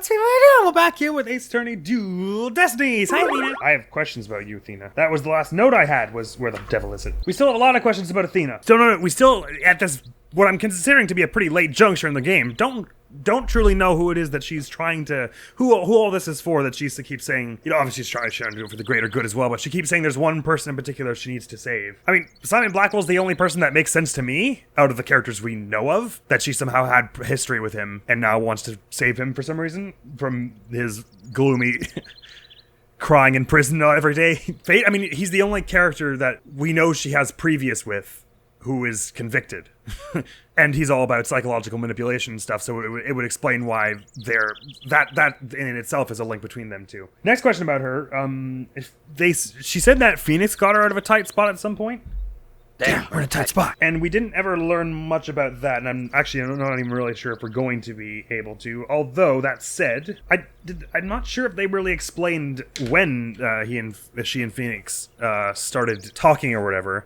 What's people doing? We're back here with Ace Attorney Dual Destinies. Hi, Athena. I have questions about you, Athena. That was the last note I had, was where the devil is it? We still have a lot of questions about Athena. We still, at this, what I'm considering to be a pretty late juncture in the game, don't truly know who it is that she's trying to, who all this is for, that she keeps saying, you know, obviously she's trying to do it for the greater good as well, but she keeps saying there's one person in particular she needs to save. I mean, Simon Blackwell's the only person that makes sense to me, out of the characters we know of, that she somehow had history with him, and now wants to save him for some reason, from his gloomy crying in prison every day fate. I mean, he's the only character that we know she has previous with who is convicted. And he's all about psychological manipulation and stuff, so it would explain why that in itself is a link between them two. Next question about her, she said that Phoenix got her out of a tight spot at some point? Damn, we're in a tight spot. And we didn't ever learn much about that, and I'm not even really sure if we're going to be able to. Although, that said, I'm not sure if they really explained when she and Phoenix started talking or whatever.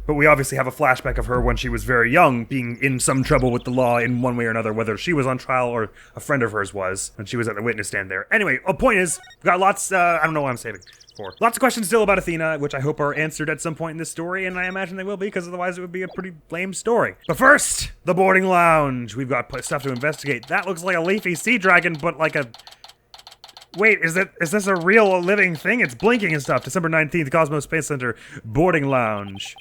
But we obviously have a flashback of her when she was very young, being in some trouble with the law in one way or another, whether she was on trial or a friend of hers was, and she was at the witness stand there. Anyway, the point is, we've got lots, I don't know what I'm saving for. Lots of questions still about Athena, which I hope are answered at some point in this story, and I imagine they will be, because otherwise it would be a pretty lame story. But first, the boarding lounge. We've got stuff to investigate. That looks like a leafy sea dragon, but like a... Wait, is this a real living thing? It's blinking and stuff. December 19th, Cosmos Space Center, boarding lounge.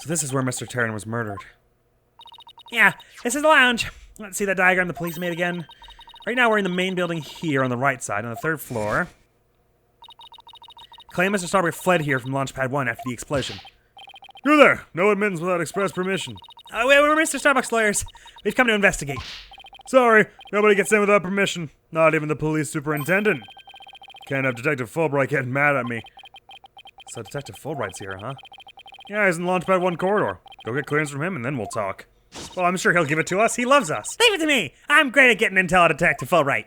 So this is where Mr. Terran was murdered. Yeah, this is the lounge. Let's see that diagram the police made again. Right now we're in the main building here on the right side, on the 3rd floor. Claim Mr. Starbuck fled here from Launchpad 1 after the explosion. You're there! No admittance without express permission. We're Mr. Starbuck's lawyers. We've come to investigate. Sorry, nobody gets in without permission. Not even the police superintendent. Can't have Detective Fulbright getting mad at me. So Detective Fulbright's here, huh? Yeah, he's in Launchpad 1 corridor. Go get clearance from him and then we'll talk. Well, I'm sure he'll give it to us. He loves us. Leave it to me. I'm great at getting intel out of Detective Fulbright.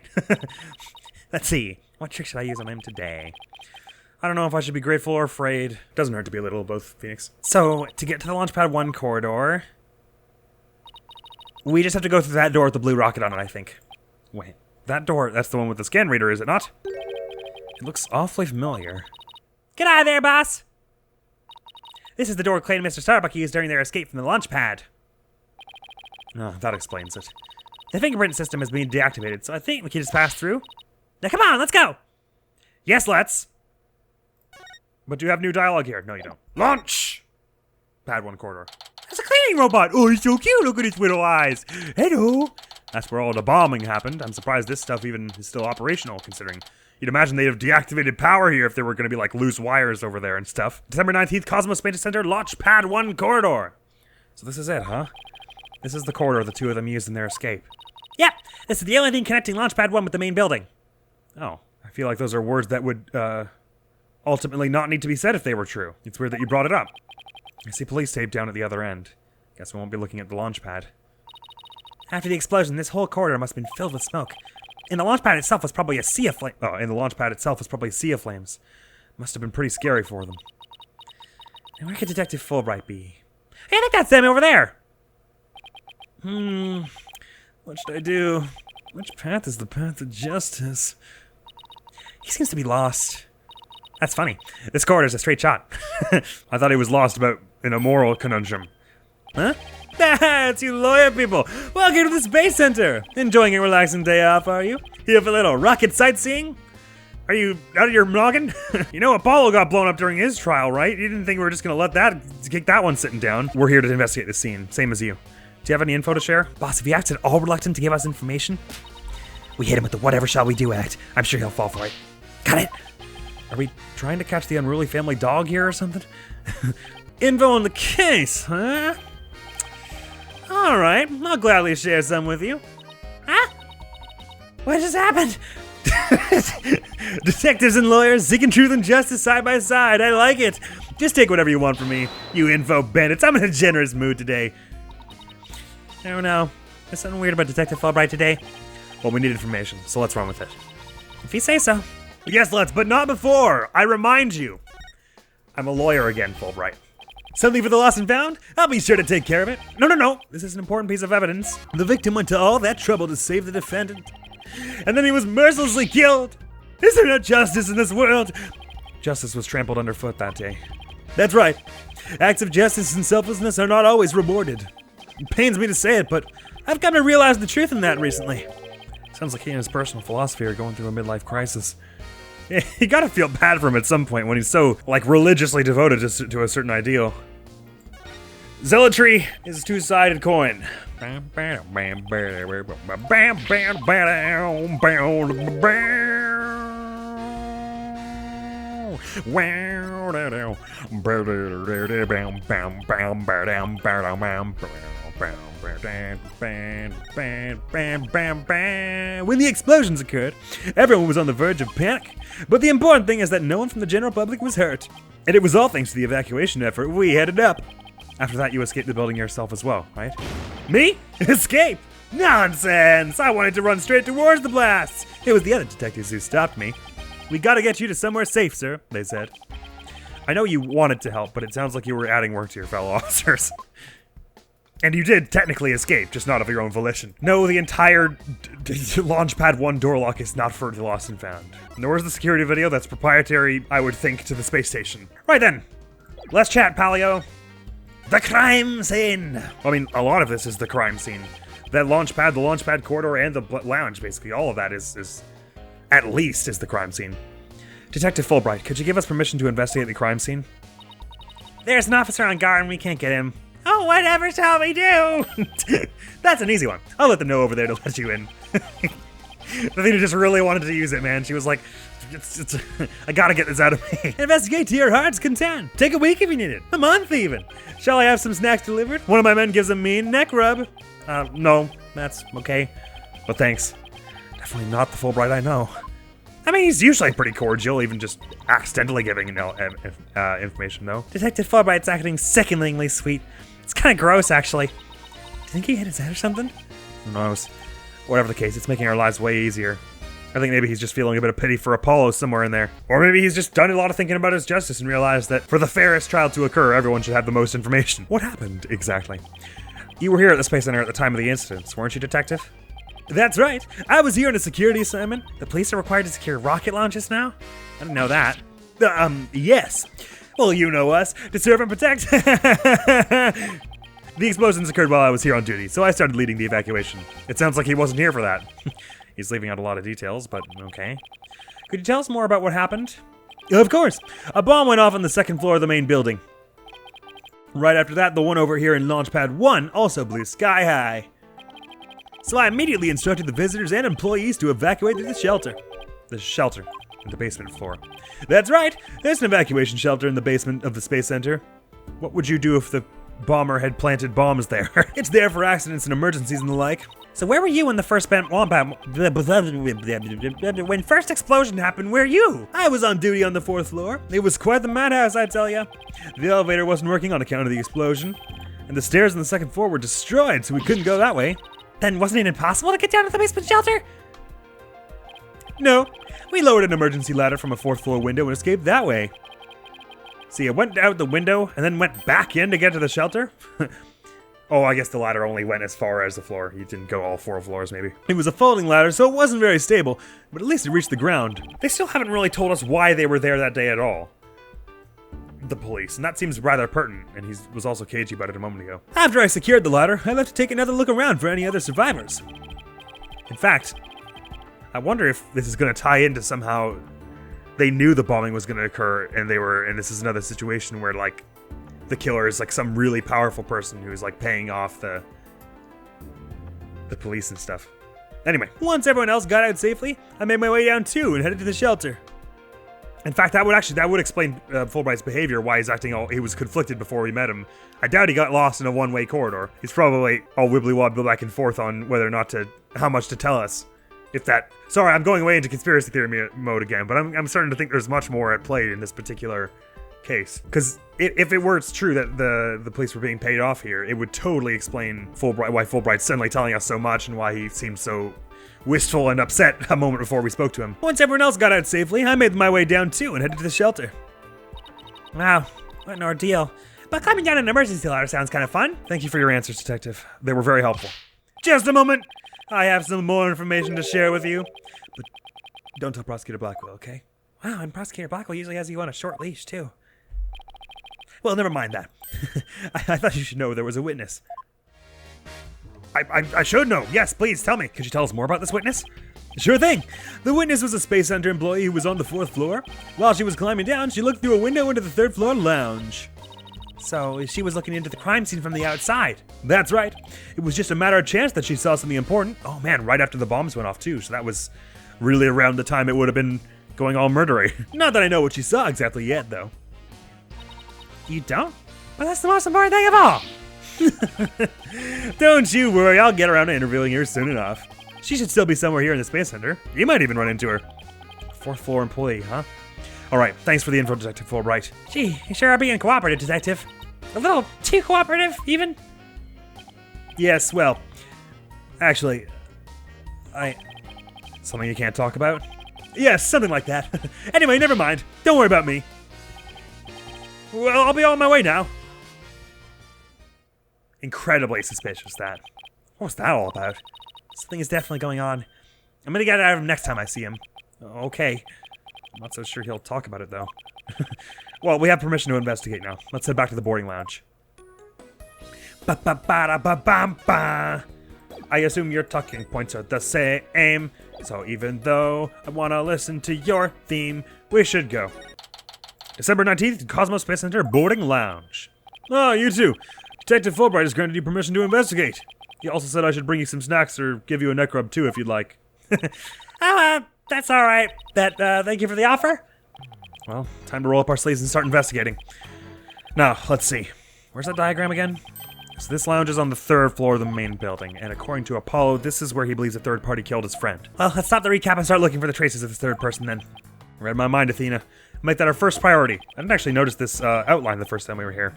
Let's see. What trick should I use on him today? I don't know if I should be grateful or afraid. Doesn't hurt to be a little of both, Phoenix. So, to get to the Launchpad 1 corridor, we just have to go through that door with the blue rocket on it, I think. Wait, that door, that's the one with the scan reader, is it not? It looks awfully familiar. Get out of there, boss! This is the door claimed Mr. Starbuck used during their escape from the launch pad. Oh, that explains it. The fingerprint system has been deactivated, so I think we can just pass through. Now come on, let's go! Yes, let's! But do you have new dialogue here? No, you don't. Launch! Pad 1 corridor. There's a cleaning robot! Oh, he's so cute! Look at his little eyes! Hello! That's where all the bombing happened. I'm surprised this stuff even is still operational, considering... You'd imagine they'd have deactivated power here if there were going to be, like, loose wires over there and stuff. December 19th, Cosmos Space Center, Launch Pad 1 corridor. So this is it, huh? This is the corridor the two of them used in their escape. Yep, this is the only thing connecting Launch Pad 1 with the main building. Oh, I feel like those are words that would, ultimately not need to be said if they were true. It's weird that you brought it up. I see police tape down at the other end. Guess we won't be looking at the launch pad. After the explosion, this whole corridor must have been filled with smoke. And the launch pad itself was probably a sea of flames. Oh, and the launch pad itself was probably a sea of flames. Must have been pretty scary for them. And where could Detective Fulbright be? Hey, I think that's them over there! What should I do? Which path is the path of justice? He seems to be lost. That's funny. This corridor's a straight shot. I thought he was lost in a moral conundrum. Huh? That's you lawyer people! Welcome to the Space Center! Enjoying a relaxing day off, are you? Here for a little rocket sightseeing? Are you out of your noggin? You know Apollo got blown up during his trial, right? You didn't think we were just gonna let that, kick that one sitting down. We're here to investigate the scene, same as you. Do you have any info to share? Boss, if he acts at all reluctant to give us information, we hit him with the whatever shall we do act. I'm sure he'll fall for it. Got it? Are we trying to catch the unruly family dog here or something? Info on the case, huh? Alright, I'll gladly share some with you. Huh? What just happened? Detectives and lawyers seeking truth and justice side by side. I like it. Just take whatever you want from me, you info bandits. I'm in a generous mood today. I don't know. There's something weird about Detective Fulbright today. Well, we need information, so let's run with it. If you say so. Yes, let's, but not before. I remind you. I'm a lawyer again, Fulbright. Something for the lost and found? I'll be sure to take care of it. No. This is an important piece of evidence. The victim went to all that trouble to save the defendant. and then he was mercilessly killed. Is there no justice in this world? Justice was trampled underfoot that day. That's right. Acts of justice and selflessness are not always rewarded. It pains me to say it, but I've come to realize the truth in that recently. Sounds like he and his personal philosophy are going through a midlife crisis. You gotta feel bad for him at some point when he's so, like, religiously devoted to a certain ideal. Zealotry is a two-sided coin. When the explosions occurred, everyone was on the verge of panic. But the important thing is that no one from the general public was hurt. And it was all thanks to the evacuation effort we headed up. After that, you escaped the building yourself as well, right? Me? Escape? Nonsense! I wanted to run straight towards the blasts. It was the other detectives who stopped me. We gotta get you to somewhere safe, sir, they said. I know you wanted to help, but it sounds like you were adding work to your fellow officers. And you did technically escape, just not of your own volition. No, the entire Launch Pad 1 door lock is not for the lost and found. Nor is the security video that's proprietary, I would think, to the space station. Right then, let's chat, Palio. The crime scene! I mean, a lot of this is the crime scene. That launch pad, the launch pad corridor, and the lounge, basically, all of that is at least, is the crime scene. Detective Fulbright, could you give us permission to investigate the crime scene? There's an officer on guard and we can't get him. Oh, whatever shall we do? That's an easy one. I'll let them know over there to let you in. Athena just really wanted to use it, man. She was like, I gotta get this out of me. Investigate to your heart's content. Take a week if you need it. A month even. Shall I have some snacks delivered? One of my men gives a mean neck rub. No, that's okay. But thanks. Definitely not the Fulbright I know. I mean, he's usually pretty cordial, even just accidentally giving information, though. Detective Fulbright's acting sickeningly sweet. It's kind of gross, actually. Do you think he hit his head or something? Who knows? Whatever the case, it's making our lives way easier. I think maybe he's just feeling a bit of pity for Apollo somewhere in there. Or maybe he's just done a lot of thinking about his justice and realized that for the fairest trial to occur, everyone should have the most information. What happened, exactly? You were here at the Space Center at the time of the incidents, weren't you, Detective? That's right. I was here on a security assignment. The police are required to secure rocket launches now? I didn't know that. Yes. Well, you know us. To serve and protect. The explosions occurred while I was here on duty, so I started leading the evacuation. It sounds like he wasn't here for that. He's leaving out a lot of details, but okay. Could you tell us more about what happened? Of course. A bomb went off on the second floor of the main building. Right after that, the one over here in Launchpad 1 also blew sky high. So I immediately instructed the visitors and employees to evacuate to the shelter. The shelter, in the basement floor. That's right, there's an evacuation shelter in the basement of the Space Center. What would you do if the bomber had planted bombs there? It's there for accidents and emergencies and the like. So where were you when the first when first explosion happened? Where were you? I was on duty on the 4th floor. It was quite the madhouse, I tell ya. The elevator wasn't working on account of the explosion, and the stairs on the 2nd floor were destroyed, so we couldn't go that way. Then wasn't it impossible to get down to the basement shelter? No, we lowered an emergency ladder from a 4th floor window and escaped that way. See, it went out the window and then went back in to get to the shelter? Oh, I guess the ladder only went as far as the floor. You didn't go all 4 floors, maybe. It was a folding ladder, so it wasn't very stable, but at least it reached the ground. They still haven't really told us why they were there that day at all. The police, and that seems rather pertinent, and he was also cagey about it a moment ago. After I secured the ladder, I left to take another look around for any other survivors. In fact, I wonder if this is going to tie into somehow they knew the bombing was going to occur, and this is another situation where, like, the killer is, like, some really powerful person who's, like, paying off the police and stuff. Anyway, once everyone else got out safely, I made my way down too and headed to the shelter. In fact, that would explain Fulbright's behavior, why he's acting he was conflicted before we met him. I doubt he got lost in a one-way corridor. He's probably all wibbly-wobbly back and forth on whether or not how much to tell us. Sorry, I'm going away into conspiracy theory mode again, but I'm starting to think there's much more at play in this particular case. Because if it were true that the police were being paid off here, it would totally explain why Fulbright's suddenly telling us so much and why he seems so wistful and upset a moment before we spoke to him. Once everyone else got out safely, I made my way down too and headed to the shelter. Wow, what an ordeal. But climbing down an emergency ladder sounds kind of fun. Thank you for your answers, Detective. They were very helpful. Just a moment. I have some more information to share with you. But don't tell Prosecutor Blackwell, okay? Wow, and Prosecutor Blackwell usually has you on a short leash, too. Well, never mind that. I thought you should know there was a witness. I should know. Yes, please, tell me. Could you tell us more about this witness? Sure thing. The witness was a Space Center employee who was on the 4th floor. While she was climbing down, she looked through a window into the 3rd floor lounge. So she was looking into the crime scene from the outside. That's right. It was just a matter of chance that she saw something important. Oh man, right after the bombs went off too, so that was really around the time it would have been going all murdery. Not that I know what she saw exactly yet, though. You don't? Well, that's the most important thing of all. Don't you worry, I'll get around to interviewing her soon enough. She should still be somewhere here in the Space Center. You might even run into her. 4th floor employee, huh? Alright, thanks for the info, Detective Fulbright. Gee, you sure are being cooperative, Detective. A little too cooperative, even. Yes, well, actually, something you can't talk about? Yes, something like that. Anyway, never mind. Don't worry about me. Well, I'll be on my way now. Incredibly suspicious, that. What's that all about? Something is definitely going on. I'm gonna get it out of him next time I see him. Okay. I'm not so sure he'll talk about it, though. Well, we have permission to investigate now. Let's head back to the boarding lounge. Ba-ba-ba-da-ba-bam-ba. I assume your talking points are the same. So even though I want to listen to your theme, we should go. December 19th, Cosmos Space Center Boarding Lounge. Oh, you too. Detective Fulbright has granted you permission to investigate. He also said I should bring you some snacks or give you a neck rub too if you'd like. That's alright. Thank you for the offer. Well, time to roll up our sleeves and start investigating. Now, let's see. Where's that diagram again? So this lounge is on the 3rd floor of the main building, and according to Apollo, this is where he believes a third party killed his friend. Well, let's stop the recap and start looking for the traces of this third person then. Read my mind, Athena. Make that our first priority. I didn't actually notice this outline the first time we were here.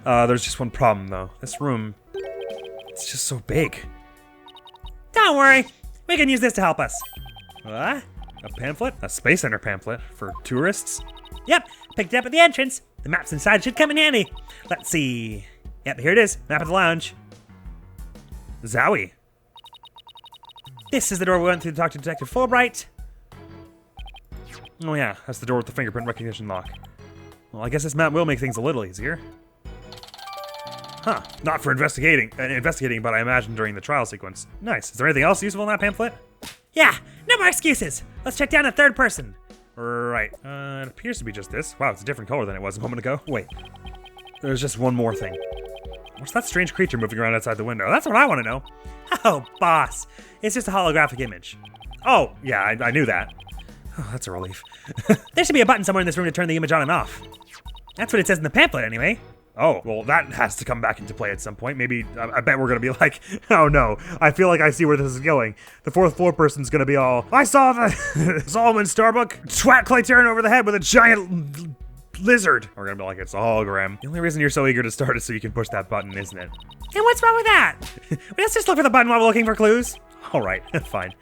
There's just one problem, though. This room, it's just so big. Don't worry. We can use this to help us. What? A pamphlet? A Space Center pamphlet? For tourists? Yep, picked it up at the entrance. The maps inside should come in handy. Let's see. Yep, here it is. Map of the lounge. Zowie. This is the door we went through to talk to Detective Fulbright. Oh yeah, that's the door with the fingerprint recognition lock. Well, I guess this map will make things a little easier. Huh, not for investigating, but I imagine during the trial sequence. Nice. Is there anything else useful in that pamphlet? Yeah, no more excuses. Let's check down the third person. Right, it appears to be just this. Wow, it's a different color than it was a moment ago. Wait, there's just one more thing. What's that strange creature moving around outside the window? That's what I want to know. Oh, boss. It's just a holographic image. Oh, yeah, I knew that. Oh, that's a relief. There should be a button somewhere in this room to turn the image on and off. That's what it says in the pamphlet, anyway. Oh, well, that has to come back into play at some point. Maybe, I bet we're gonna be like, oh no, I feel like I see where this is going. The 4th floor person's gonna be all, I saw the Solomon Starbuck twat Clayterin over the head with a giant lizard. We're gonna be like, it's a hologram. The only reason you're so eager to start is so you can push that button, isn't it? And what's wrong with that? Let's just look for the button while we're looking for clues. All right, fine.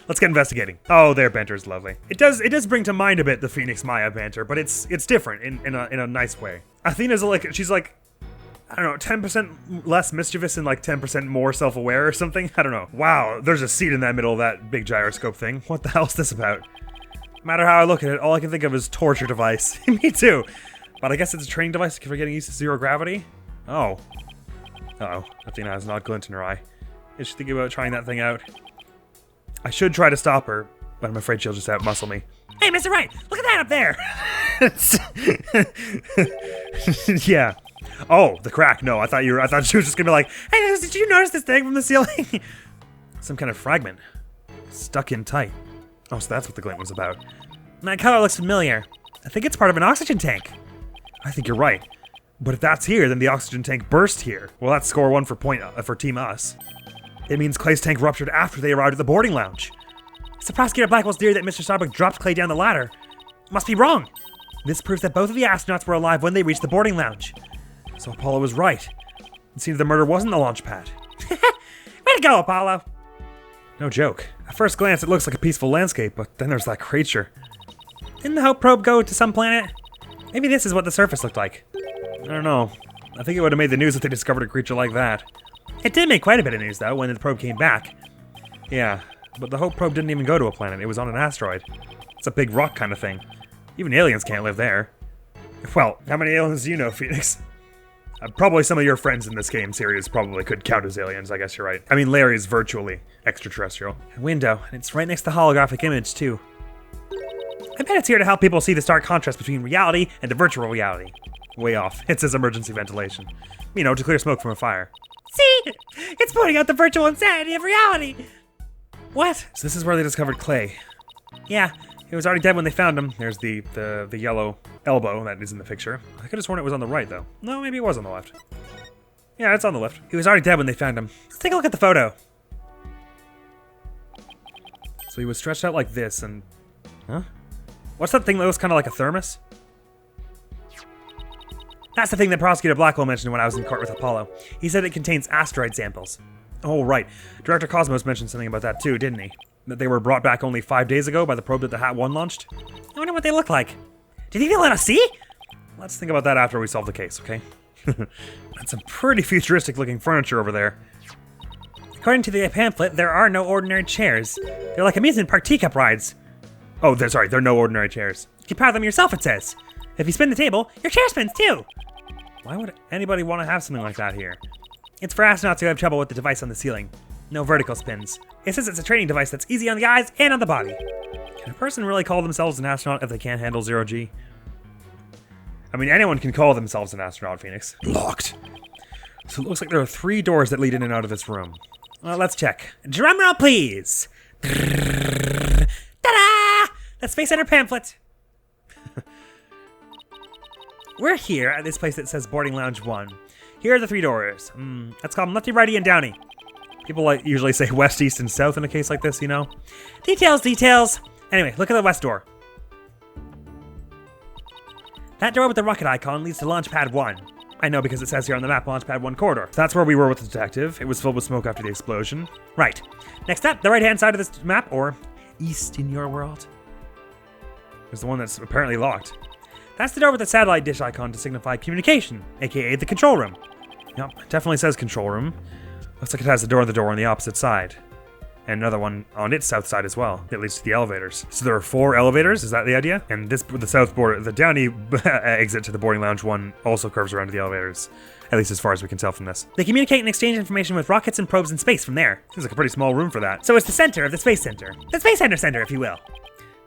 Let's get investigating. Oh, their banter is lovely. It does bring to mind a bit the Phoenix Maya banter, but it's different in a nice way. Athena's like, she's like, I don't know, 10% less mischievous and like 10% more self-aware or something. I don't know. Wow, there's a seat in that middle of that big gyroscope thing. What the hell is this about? No matter how I look at it, all I can think of is torture device. Me too. But I guess it's a training device for getting used to zero gravity. Oh. Uh-oh. Athena has an odd glint in her eye. Is she thinking about trying that thing out? I should try to stop her, but I'm afraid she'll just outmuscle me. Hey, Mr. Wright, look at that up there! Yeah. Oh, the crack. No, I thought she was just gonna be like, hey, did you notice this thing from the ceiling? Some kind of fragment. Stuck in tight. Oh, so that's what the glint was about. That color looks familiar. I think it's part of an oxygen tank. I think you're right. But if that's here, then the oxygen tank burst here. Well, that's score 1 for Team Us. It means Clay's tank ruptured after they arrived at the boarding lounge. It's the Prosecutor Blackwell's theory that Mr. Starbuck dropped Clay down the ladder. Must be wrong. This proves that both of the astronauts were alive when they reached the boarding lounge. So Apollo was right. It seems the murder wasn't the launch pad. Way to go, Apollo! No joke. At first glance, it looks like a peaceful landscape, but then there's that creature. Didn't the Hope probe go to some planet? Maybe this is what the surface looked like. I don't know. I think it would have made the news if they discovered a creature like that. It did make quite a bit of news, though, when the probe came back. Yeah, but the Hope probe didn't even go to a planet. It was on an asteroid. It's a big rock kind of thing. Even aliens can't live there. Well, how many aliens do you know, Phoenix? Probably some of your friends in this game series probably could count as aliens, I guess you're right. I mean, Larry's virtually extraterrestrial. A window, and it's right next to the holographic image, too. I bet it's here to help people see the stark contrast between reality and the virtual reality. Way off. It says emergency ventilation. You know, to clear smoke from a fire. See? It's pointing out the virtual insanity of reality. What? So this is where they discovered Clay. Yeah, he was already dead when they found him. There's the yellow elbow that is in the picture. I could have sworn it was on the right, though. No, maybe it was on the left. Yeah, it's on the left. He was already dead when they found him. Let's take a look at the photo. So he was stretched out like this and... Huh? What's that thing that looks kind of like a thermos? That's the thing that Prosecutor Blackwell mentioned when I was in court with Apollo. He said it contains asteroid samples. Oh, right. Director Cosmos mentioned something about that too, didn't he? That they were brought back only 5 days ago by the probe that the Hat 1 launched? I wonder what they look like. Do you think they'll let us see? Let's think about that after we solve the case, okay? That's some pretty futuristic looking furniture over there. According to the pamphlet, there are no ordinary chairs. They're like amusement park teacup rides. Oh, they're no ordinary chairs. You can power them yourself, it says. If you spin the table, your chair spins too. Why would anybody want to have something like that here? It's for astronauts who have trouble with the device on the ceiling. No vertical spins. It says it's a training device that's easy on the eyes and on the body. Can a person really call themselves an astronaut if they can't handle zero-G? I mean, anyone can call themselves an astronaut, Phoenix. Locked. So it looks like there are 3 doors that lead in and out of this room. Well, let's check. Drum roll, please. Ta-da! The Space Center pamphlet. We're here at this place that says Boarding Lounge 1. Here are the 3 doors. Let's call them lefty, righty, and downy. People usually say west, east, and south in a case like this, you know? Details, details. Anyway, look at the west door. That door with the rocket icon leads to Launch Pad 1. I know because it says here on the map, Launch Pad 1 corridor. So that's where we were with the detective. It was filled with smoke after the explosion. Right. Next up, the right-hand side of this map, or east in your world, is the one that's apparently locked. That's the door with the satellite dish icon to signify communication, aka the control room. Yep, it definitely says control room. Looks like it has the door on the opposite side. And another one on its south side as well. That leads to the elevators. So there are 4 elevators, is that the idea? And this, the south border, the downy exit to the boarding lounge 1 also curves around to the elevators. At least as far as we can tell from this. They communicate and exchange information with rockets and probes in space from there. Seems like a pretty small room for that. So it's the center of the Space Center. The Space Center, if you will.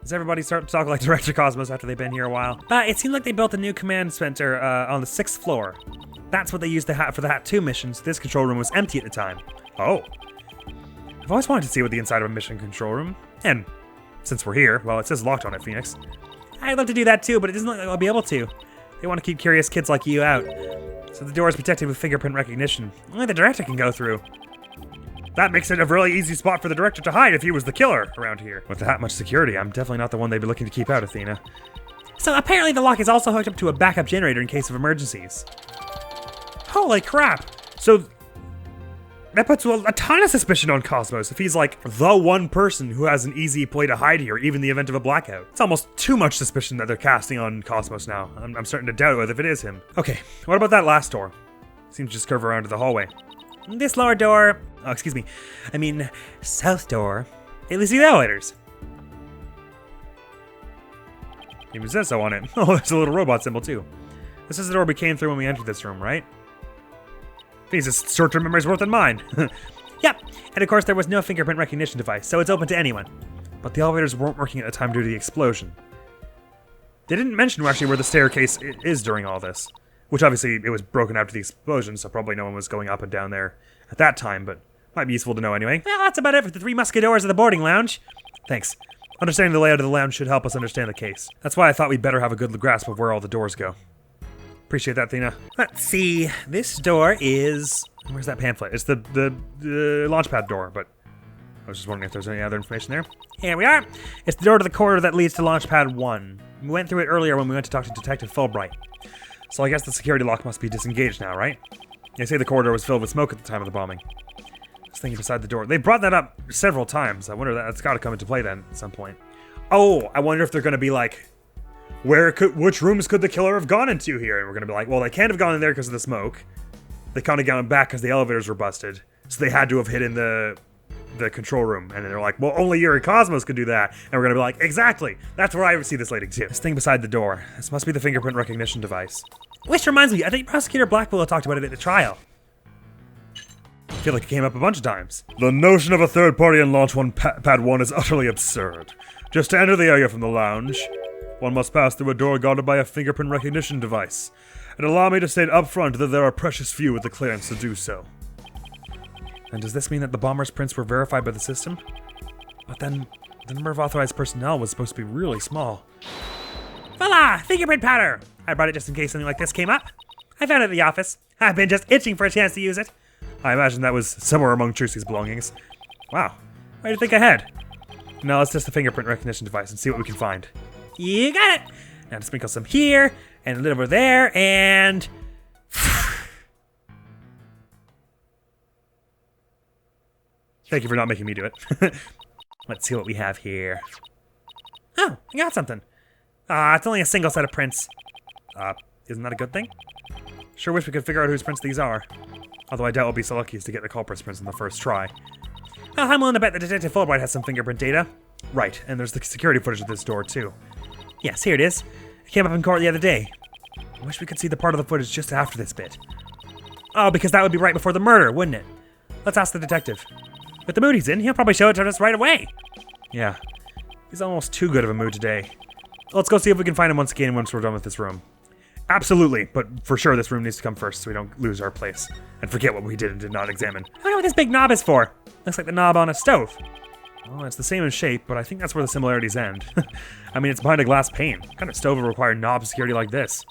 Does everybody start to talk like Director Cosmos after they've been here a while? It seemed like they built a new command center on the 6th floor. That's what they used for the Hat 2 missions. This control room was empty at the time. Oh. I've always wanted to see what the inside of a mission control room. And since we're here, well, it says locked on it, Phoenix. I'd love to do that too, but it doesn't look like I'll be able to. They want to keep curious kids like you out. So the door is protected with fingerprint recognition. Only the director can go through. That makes it a really easy spot for the director to hide if he was the killer around here. With that much security, I'm definitely not the one they'd be looking to keep out, Athena. So apparently the lock is also hooked up to a backup generator in case of emergencies. Holy crap! So that puts a ton of suspicion on Cosmos if he's like the one person who has an easy play to hide here, even in the event of a blackout. It's almost too much suspicion that they're casting on Cosmos now. I'm starting to doubt whether if it is him. Okay, what about that last door? Seems to just curve around to the hallway. This lower door, south door, it leads to the elevators. Even says so on it. Oh, there's a little robot symbol too. This is the door we came through when we entered this room, right? Jesus, short-term memory's worse than mine. Yep, and of course there was no fingerprint recognition device, so it's open to anyone. But the elevators weren't working at the time due to the explosion. They didn't mention actually where the staircase is during all this. Which obviously it was broken after the explosion, so probably no one was going up and down there at that time, but might be useful to know anyway. Well, that's about it for the 3 musketeers of the boarding lounge. Thanks. Understanding the layout of the lounge should help us understand the case. That's why I thought we'd better have a good grasp of where all the doors go. Appreciate that, Athena. Let's see. This door is... Where's that pamphlet? It's the launchpad door, but I was just wondering if there's any other information there. Here we are. It's the door to the corridor that leads to Launchpad 1. We went through it earlier when we went to talk to Detective Fulbright. So I guess the security lock must be disengaged now, right? They say the corridor was filled with smoke at the time of the bombing. I was thinking beside the door. They brought that up several times. I wonder that's got to come into play then at some point. Oh, I wonder if they're going to be like, which rooms could the killer have gone into here? And we're going to be like, well, they can't have gone in there because of the smoke. They kind of gone back because the elevators were busted. So they had to have hidden the the control room. And then they're like, well, only Yuri Cosmos could do that. And we're gonna be like, exactly. That's where I see this leading to. This thing beside the door. This must be the fingerprint recognition device. Which reminds me, I think Prosecutor Blackwell talked about it at the trial. I feel like it came up a bunch of times. The notion of a third party in Launch 1 Pad 1 is utterly absurd. Just to enter the area from the lounge, one must pass through a door guarded by a fingerprint recognition device. And allow me to state up front that there are precious few with the clearance to do so. And does this mean that the bomber's prints were verified by the system? But then, the number of authorized personnel was supposed to be really small. Voila! Fingerprint powder! I brought it just in case something like this came up. I found it at the office. I've been just itching for a chance to use it. I imagine that was somewhere among Trucy's belongings. Wow. Why do you think I had? Now let's test the fingerprint recognition device and see what we can find. You got it! Now to sprinkle some here, and a little over there, and... Thank you for not making me do it. Let's see what we have here. Oh, I got something. It's only a single set of prints. Isn't that a good thing? Sure wish we could figure out whose prints these are. Although I doubt we'll be so lucky as to get the culprit's prints in the first try. I'm willing to bet that Detective Fulbright has some fingerprint data. Right, and there's the security footage of this door, too. Yes, here it is. It came up in court the other day. I wish we could see the part of the footage just after this bit. Oh, because that would be right before the murder, wouldn't it? Let's ask the detective. With the mood he's in, he'll probably show it to us right away. Yeah, he's almost too good of a mood today. Let's go see if we can find him once again once we're done with this room. Absolutely, but for sure this room needs to come first so we don't lose our place. And forget what we did and did not examine. I wonder what this big knob is for. Looks like the knob on a stove. Well, it's the same in shape, but I think that's where the similarities end. I mean, it's behind a glass pane. What kind of stove would require knob security like this?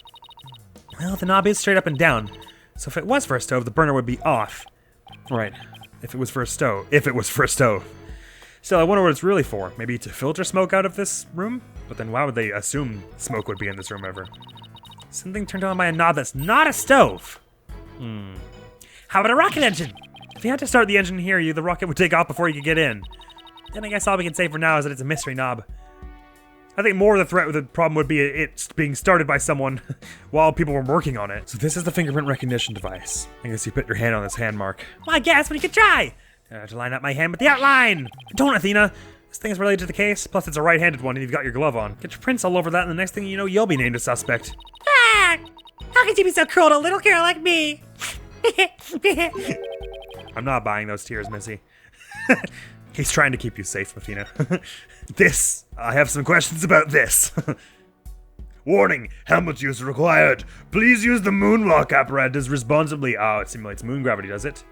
Well, the knob is straight up and down. So if it was for a stove, the burner would be off. Right. If it was for a stove. If it was for a stove. Still, I wonder what it's really for. Maybe to filter smoke out of this room? But then why would they assume smoke would be in this room ever? Something turned on by a knob that's not a stove. How about a rocket engine? If you had to start the engine here, the rocket would take off before you could get in. Then I guess all we can say for now is that it's a mystery knob. I think more of the threat with the problem would be it being started by someone while people were working on it. So this is the fingerprint recognition device. I guess you put your hand on this hand mark. Well, I guess, but you could try. I have to line up my hand with the outline. Don't, Athena. This thing is related to the case, plus it's a right-handed one and you've got your glove on. Get your prints all over that and the next thing you know, you'll be named a suspect. Ah! How could you be so cruel to a little girl like me? I'm not buying those tears, Missy. He's trying to keep you safe, Athena. I have some questions about this. Warning, helmet use required. Please use the moonwalk apparatus responsibly. Oh, it simulates moon gravity, does it?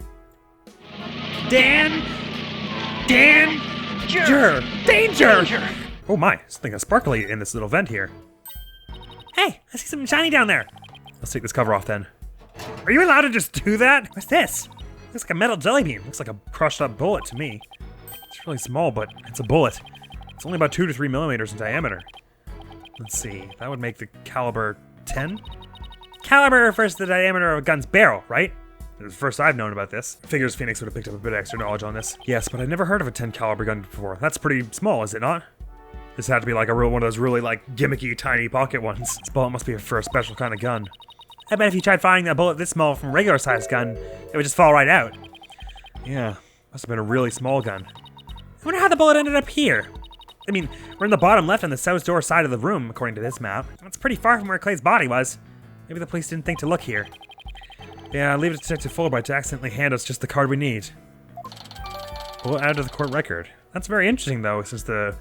Danger! Oh my, something that's sparkly in this little vent here. Hey, I see something shiny down there. Let's take this cover off then. Are you allowed to just do that? What's this? Looks like a metal jelly bean. Looks like a crushed up bullet to me. It's really small, but it's a bullet. It's only about 2 to 3 millimeters in diameter. Let's see, that would make the caliber 10? Caliber refers to the diameter of a gun's barrel, right? It was the first I've known about this. Figures Phoenix would have picked up a bit of extra knowledge on this. Yes, but I've never heard of a 10 caliber gun before. That's pretty small, is it not? This had to be like one of those really like gimmicky tiny pocket ones. This bullet must be for a special kind of gun. I bet if you tried firing that bullet this small from a regular sized gun, it would just fall right out. Yeah, must have been a really small gun. I wonder how the bullet ended up here. I mean, we're in the bottom left on the south door side of the room, according to this map. That's pretty far from where Clay's body was. Maybe the police didn't think to look here. Yeah, leave it to Detective Fulbright to accidentally hand us just the card we need. Bullet added to the court record. That's very interesting, though, since the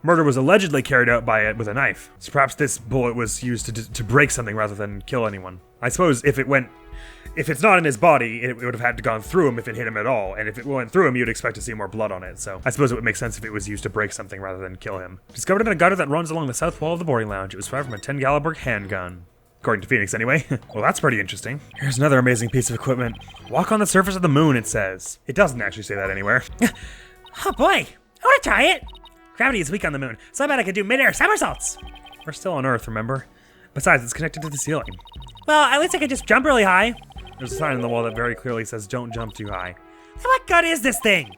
murder was allegedly carried out by it with a knife. So perhaps this bullet was used to break something rather than kill anyone. I suppose if it's not in his body, it would have had to gone through him if it hit him at all. And if it went through him, you'd expect to see more blood on it. So I suppose it would make sense if it was used to break something rather than kill him. Discovered in a gutter that runs along the south wall of the boarding lounge. It was fired from a 10 caliber handgun. According to Phoenix, anyway. Well, that's pretty interesting. Here's another amazing piece of equipment. Walk on the surface of the moon, it says. It doesn't actually say that anywhere. Oh boy, I want to try it. Gravity is weak on the moon, so I bet I could do mid-air somersaults. We're still on Earth, remember? Besides, it's connected to the ceiling. Well, at least I could just jump really high. There's a sign on the wall that very clearly says, don't jump too high. What good is this thing?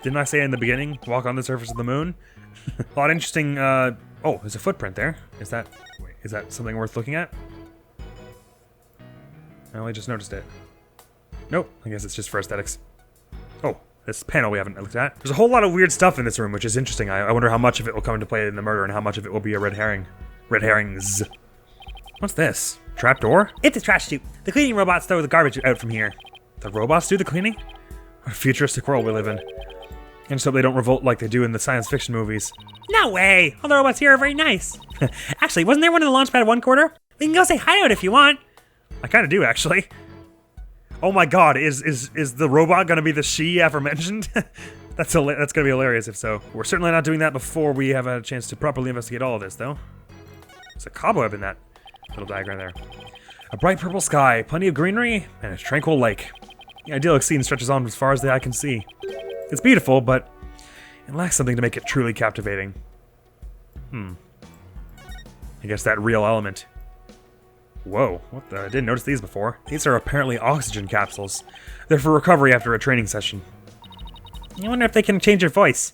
Didn't I say in the beginning, walk on the surface of the moon? A lot of interesting, oh, there's a footprint there. Is that something worth looking at? I only just noticed it. Nope, I guess it's just for aesthetics. Oh, this panel we haven't looked at. There's a whole lot of weird stuff in this room, which is interesting. I wonder how much of it will come into play in the murder and how much of it will be a red herring. Red herrings. What's this? Trapdoor? It's a trash chute. The cleaning robots throw the garbage out from here. The robots do the cleaning? What a futuristic world we live in. I just hope they don't revolt like they do in the science fiction movies. No way! All the robots here are very nice. Actually, wasn't there one in the Launchpad 1 quarter? We can go say hi out if you want. I kind of do, actually. Oh my god, is the robot gonna be the she aforementioned? That's gonna be hilarious if so. We're certainly not doing that before we have a chance to properly investigate all of this, though. There's a cobweb in that little diagram there. A bright purple sky, plenty of greenery, and a tranquil lake. The idyllic scene stretches on as far as the eye can see. It's beautiful, but it lacks something to make it truly captivating. I guess that real element. Whoa, what the? I didn't notice these before. These are apparently oxygen capsules. They're for recovery after a training session. I wonder if they can change your voice.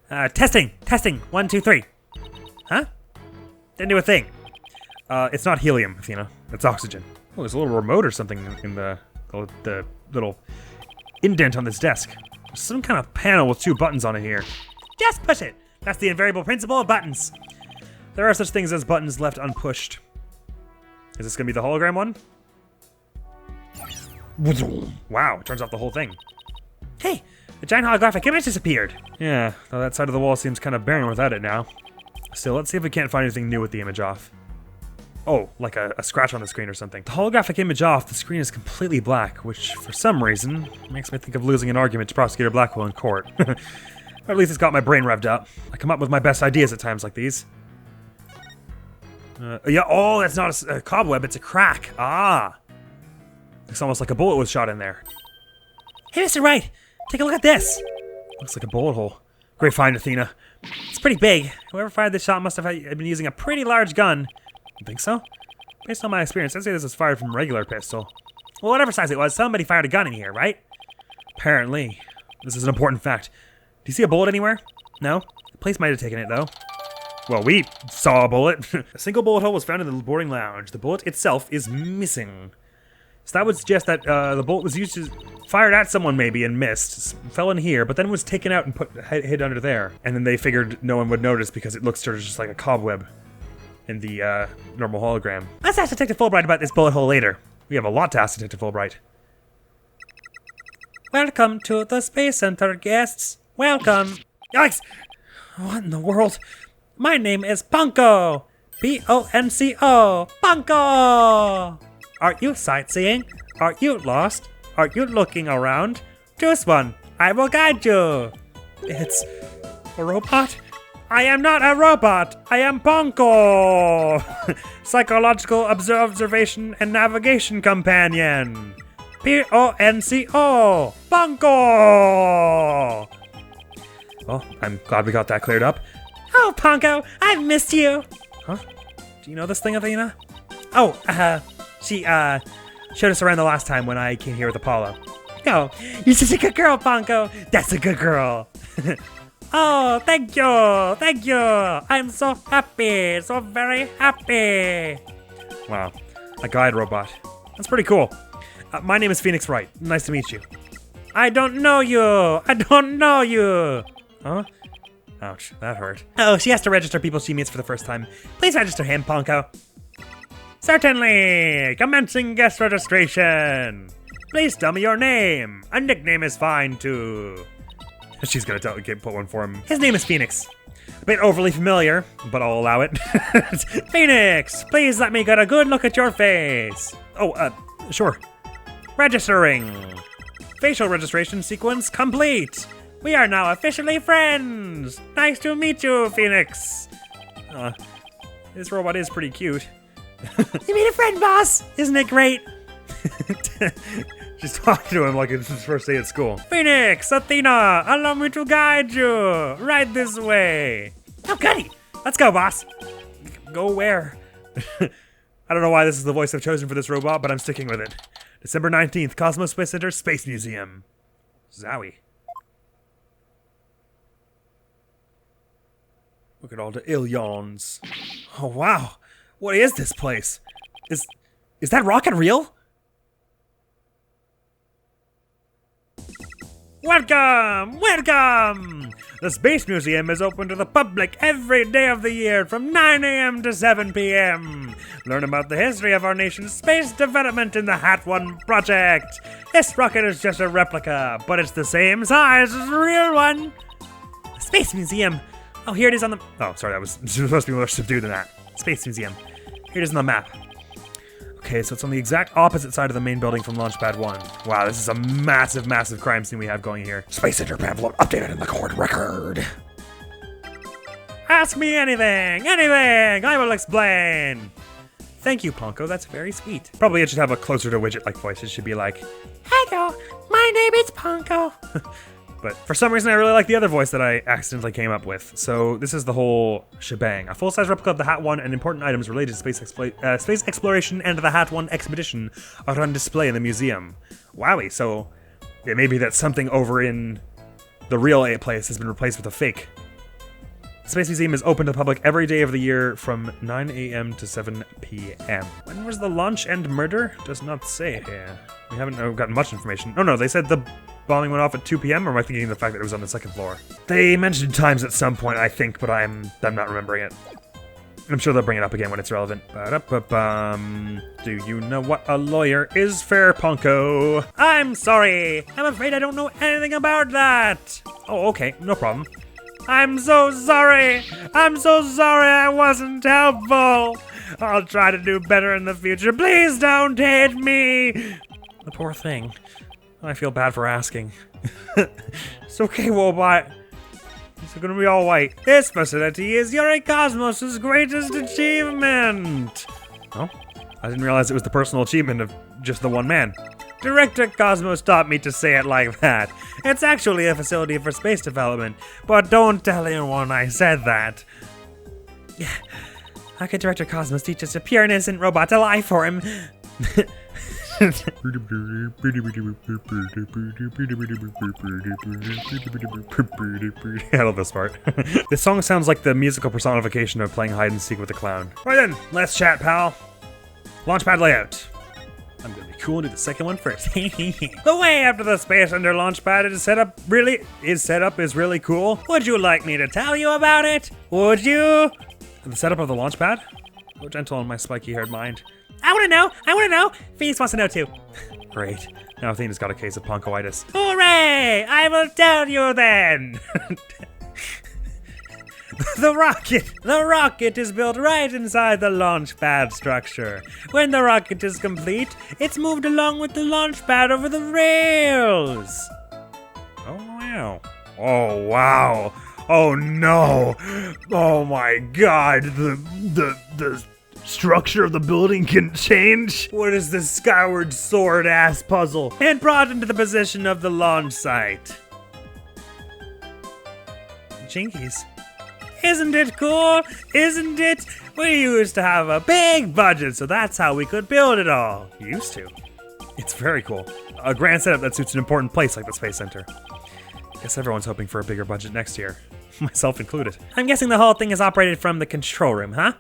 Testing! 1, 2, 3. Huh? Didn't do a thing. It's not helium, Athena. It's oxygen. Oh, there's a little remote or something in the little indent on this desk. There's some kind of panel with 2 buttons on it here. Just push it. That's the invariable principle of buttons. There are such things as buttons left unpushed. Is this gonna be the hologram one? Wow, it turns off the whole thing. Hey, the giant holographic image disappeared. Yeah, though that side of the wall seems kind of barren without it now. Still, let's see if we can't find anything new with the image off. Oh, like a scratch on the screen or something. The holographic image off, the screen is completely black, which, for some reason, makes me think of losing an argument to Prosecutor Blackwell in court. Or at least it's got my brain revved up. I come up with my best ideas at times like these. Yeah, oh, that's not a cobweb, it's a crack. Ah! Looks almost like a bullet was shot in there. Hey, Mr. Wright, take a look at this. Looks like a bullet hole. Great find, Athena. It's pretty big. Whoever fired this shot must have been using a pretty large gun. You think so? Based on my experience, I'd say this was fired from a regular pistol. Well, whatever size it was, somebody fired a gun in here, right? Apparently. This is an important fact. Do you see a bullet anywhere? No? The police might have taken it, though. Well, we saw a bullet. A single bullet hole was found in the boarding lounge. The bullet itself is missing. So that would suggest that the bullet was fired at someone maybe and missed. Fell in here, but then was taken out and hid under there. And then they figured no one would notice because it looks sort of just like a cobweb in the normal hologram. Let's ask Detective Fulbright about this bullet hole later. We have a lot to ask Detective Fulbright. Welcome to the Space Center, guests. Welcome. Yikes! What in the world? My name is PONCO. P-O-N-C-O. PONCO! Are you sightseeing? Are you lost? Are you looking around? Choose one. I will guide you. It's a robot? I am not a robot. I am PONCO. Psychological observation and navigation companion. P-O-N-C-O. PONCO! Well, I'm glad we got that cleared up. Oh, PONCO, I've missed you. Huh? Do you know this thing, Athena? Oh, she showed us around the last time when I came here with Apollo. Oh, you're such a good girl, PONCO. That's a good girl. Oh, thank you, thank you. I'm so happy, so very happy. Wow, a guide robot. That's pretty cool. My name is Phoenix Wright. Nice to meet you. I don't know you. I don't know you. Huh? Ouch, that hurt. Oh, she has to register people she meets for the first time. Please register him, PONCO. Certainly! Commencing guest registration! Please tell me your name. A nickname is fine, too. She's gonna put one for him. His name is Phoenix. A bit overly familiar, but I'll allow it. Phoenix, please let me get a good look at your face. Oh, sure. Registering. Facial registration sequence complete. We are now officially friends. Nice to meet you, Phoenix. This robot is pretty cute. You made a friend, boss. Isn't it great? She's talking to him like it's his first day at school. Phoenix, Athena, allow me to guide you. Right this way. Oh, goody. Let's go, boss. Go where? I don't know why this is the voice I've chosen for this robot, but I'm sticking with it. December 19th, Cosmos Space Center Space Museum. Zowie. Look at all the Ilyons. Oh, wow. What is this place? Is that rocket real? Welcome! Welcome! The Space Museum is open to the public every day of the year from 9 a.m. to 7 p.m. Learn about the history of our nation's space development in the Hat 1 project. This rocket is just a replica, but it's the same size as the real one. The Space Museum. Oh, here it is on the... Oh, sorry, that was supposed to be more subdued than that. Space Museum. Here it is on the map. Okay, so it's on the exact opposite side of the main building from Launchpad 1. Wow, this is a massive, massive crime scene we have going here. Space Center pamphlet updated in the court record. Ask me anything, anything, I will explain. Thank you, PONCO, that's very sweet. Probably it should have a closer to widget-like voice. It should be like, hello, my name is PONCO. But for some reason, I really like the other voice that I accidentally came up with. So this is the whole shebang. A full-size replica of the Hat 1 and important items related to space exploration and the Hat 1 expedition are on display in the museum. Wowie, so it may be that something over in the real place has been replaced with a fake. The Space Museum is open to the public every day of the year from 9 a.m. to 7 p.m. When was the launch and murder? Does not say here. We haven't gotten much information. Oh no, they said the bombing went off at 2 p.m. or am I thinking of the fact that it was on the second floor? They mentioned times at some point, I think, but I'm not remembering it. I'm sure they'll bring it up again when it's relevant. Do you know what a lawyer is, fair PONCO? I'm sorry. I'm afraid I don't know anything about that. Oh, okay, no problem. I'm so sorry. I'm so sorry I wasn't helpful. I'll try to do better in the future. Please don't hate me. The poor thing. I feel bad for asking. It's okay, Wobot. It's gonna be all right. This facility is Yuri Cosmos' greatest achievement. Oh, I didn't realize it was the personal achievement of just the one man. Director Cosmos taught me to say it like that. It's actually a facility for space development, but don't tell anyone I said that. How could Director Cosmos teach us a pure innocent robot to lie for him? I love this part. This song sounds like the musical personification of playing hide and seek with a clown. Right then, let's chat, pal. Launchpad layout. I'm gonna be cool and do the second one first. The way after the space under Launchpad is set up is really cool. Would you like me to tell you about it? Would you? The setup of the Launchpad? Go gentle on my spiky-haired mind. I wanna know! Phoenix wants to know too. Great. Now Athena's got a case of Poncoitis. Hooray! I will tell you then! The rocket is built right inside the launch pad structure. When the rocket is complete, it's moved along with the launch pad over the rails. Oh wow. Oh wow. Oh no. Oh my god. The structure of the building can change? What is this Skyward Sword ass puzzle? And brought into the position of the launch site. Jinkies. Isn't it cool? Isn't it? We used to have a big budget, so that's how we could build it all. Used to. It's very cool. A grand setup that suits an important place like the Space Center. Guess everyone's hoping for a bigger budget next year. Myself included. I'm guessing the whole thing is operated from the control room, huh?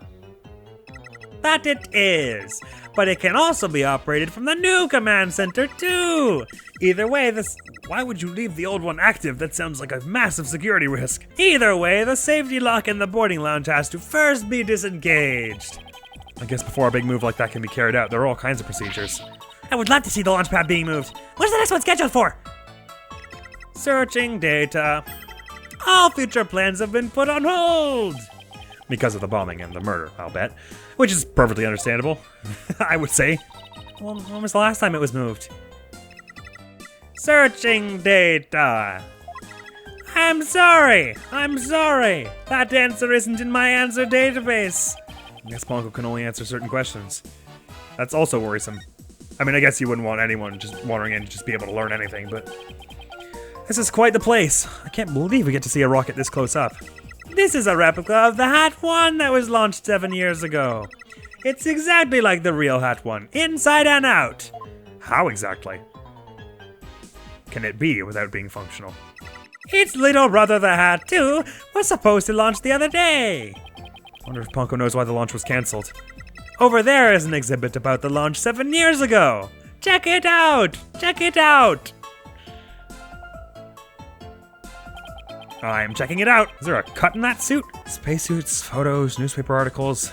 That it is. But it can also be operated from the new command center too. Either way, why would you leave the old one active? That sounds like a massive security risk. Either way, the safety lock in the boarding lounge has to first be disengaged. I guess before a big move like that can be carried out, there are all kinds of procedures. I would love to see the launch pad being moved. What's the next one scheduled for? Searching data. All future plans have been put on hold. Because of the bombing and the murder, I'll bet. Which is perfectly understandable, I would say. Well, when was the last time it was moved? Searching data. I'm sorry. That answer isn't in my answer database. I guess PONCO can only answer certain questions. That's also worrisome. I mean, I guess you wouldn't want anyone just wandering in to just be able to learn anything, but... This is quite the place. I can't believe we get to see a rocket this close up. This is a replica of the Hat 1 that was launched 7 years ago. It's exactly like the real Hat 1, inside and out. How exactly can it be without being functional? Its little brother, the Hat 2, was supposed to launch the other day. Wonder if PONCO knows why the launch was cancelled. Over there is an exhibit about the launch 7 years ago. Check it out! Check it out! I'm checking it out. Is there a cut in that suit? Spacesuits, photos, newspaper articles.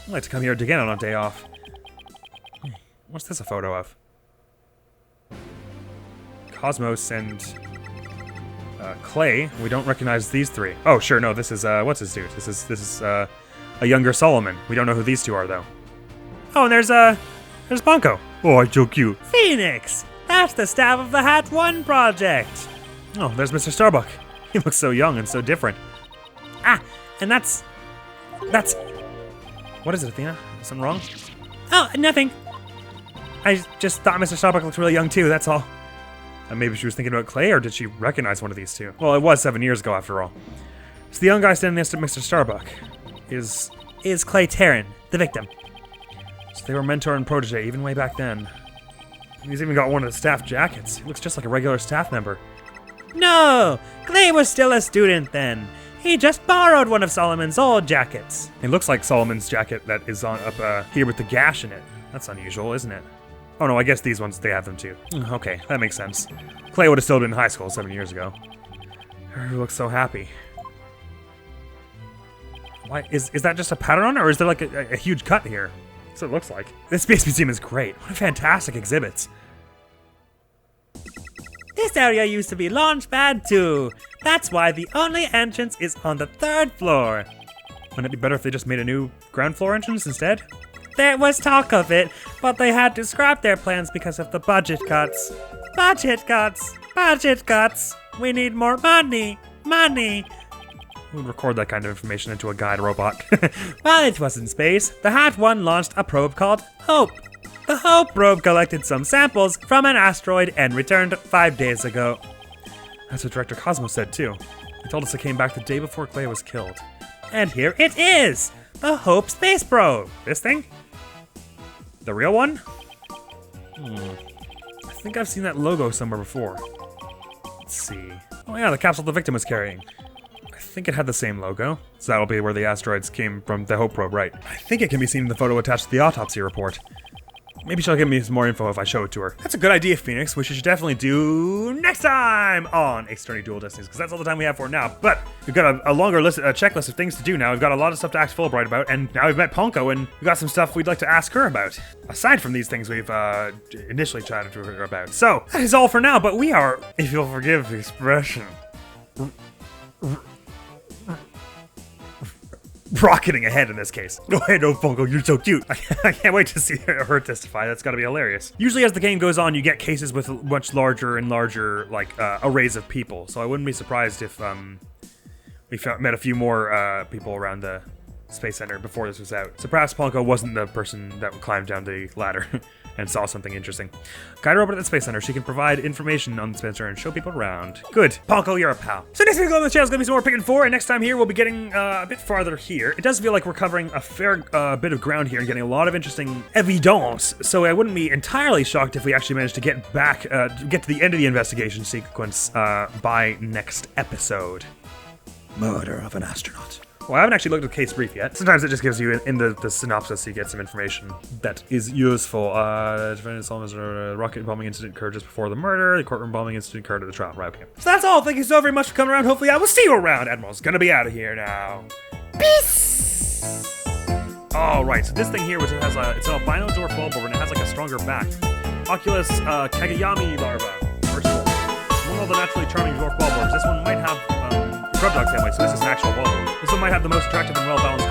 I'd like to come here again on a day off. What's this a photo of? Cosmos and Clay. We don't recognize these three. Oh, sure, no, this is, what's his suit? This is a younger Solomon. We don't know who these two are, though. Oh, and there's PONCO. Oh, it's so cute. Phoenix! That's the staff of the Hat 1 project! Oh, there's Mr. Starbuck. He looks so young and so different. Ah, and that's... What is it, Athena? Is something wrong? Oh, nothing. I just thought Mr. Starbuck looked really young, too, that's all. Maybe she was thinking about Clay, or did she recognize one of these two? Well, it was 7 years ago, after all. So the young guy standing next to Mr. Starbuck is Clay Terran, the victim. So they were mentor and protege even way back then. He's even got one of the staff jackets. He looks just like a regular staff member. No! Clay was still a student then. He just borrowed one of Solomon's old jackets. It looks like Solomon's jacket that is on up here with the gash in it. That's unusual, isn't it? Oh no, I guess these ones, they have them too. Okay, that makes sense. Clay would have still been in high school 7 years ago. He looks so happy. Why, is that just a pattern on it, or is there like a huge cut here? That's what it looks like. This Space Museum is great. What fantastic exhibits. This area used to be Launchpad 2. That's why the only entrance is on the 3rd floor. Wouldn't it be better if they just made a new ground floor entrance instead? There was talk of it, but they had to scrap their plans because of the budget cuts. Budget cuts! Budget cuts! We need more money! Money! Who would record that kind of information into a guide robot? While it was in space, the Hat 1 launched a probe called Hope. The Hope probe collected some samples from an asteroid and returned 5 days ago. That's what Director Cosmos said too. He told us it came back the day before Clay was killed. And here it is! The Hope space probe! This thing? The real one? I think I've seen that logo somewhere before. Let's see. Oh yeah, the capsule the victim was carrying. I think it had the same logo. So that'll be where the asteroids came from, the Hope probe, right? I think it can be seen in the photo attached to the autopsy report. Maybe she'll give me some more info if I show it to her. That's a good idea, Phoenix, which you should definitely do next time on External Dual Destinies, because that's all the time we have for now. But we've got a longer list, a checklist of things to do now. We've got a lot of stuff to ask Fulbright about, and now we've met PONCO, and we've got some stuff we'd like to ask her about, aside from these things we've initially chatted to her about. So, that is all for now, but we are, if you'll forgive the expression, rocketing ahead in this case. Go ahead, oh PONCO, you're so cute. I can't wait to see her testify. That's gotta be hilarious. Usually as the game goes on, you get cases with much larger and larger, like, arrays of people. So I wouldn't be surprised if, we met a few more, people around the Space Center before this was out. So perhaps PONCO wasn't the person that climbed down the ladder and saw something interesting. Guide robot at the Space Center. She can provide information on the Space Center and show people around. Good. PONCO, you're a pal. So next week on the channel is going to be some more Pickin' 4, and next time here we'll be getting a bit farther here. It does feel like we're covering a fair bit of ground here and getting a lot of interesting evidence, so I wouldn't be entirely shocked if we actually managed to get back, get to the end of the investigation sequence by next episode. Murder of an astronaut. Well, I haven't actually looked at the case brief yet. Sometimes it just gives you, in the synopsis, you get some information that is useful. Defendant Solomon's rocket bombing incident occurred just before the murder. The courtroom bombing incident occurred at the trial. Right, okay. So that's all. Thank you so very much for coming around. Hopefully I will see you around. Admiral's gonna be out of here now. Peace! Alright, so this thing here, which it has it's an albino dwarf bulbover, and it has like a stronger back. Oculus Kagayami larva. First of all, one of the naturally charming dwarf bulbovers. This one might have Grub Dog family, so this is an actual bulbover. This one might have the most attractive and well-balanced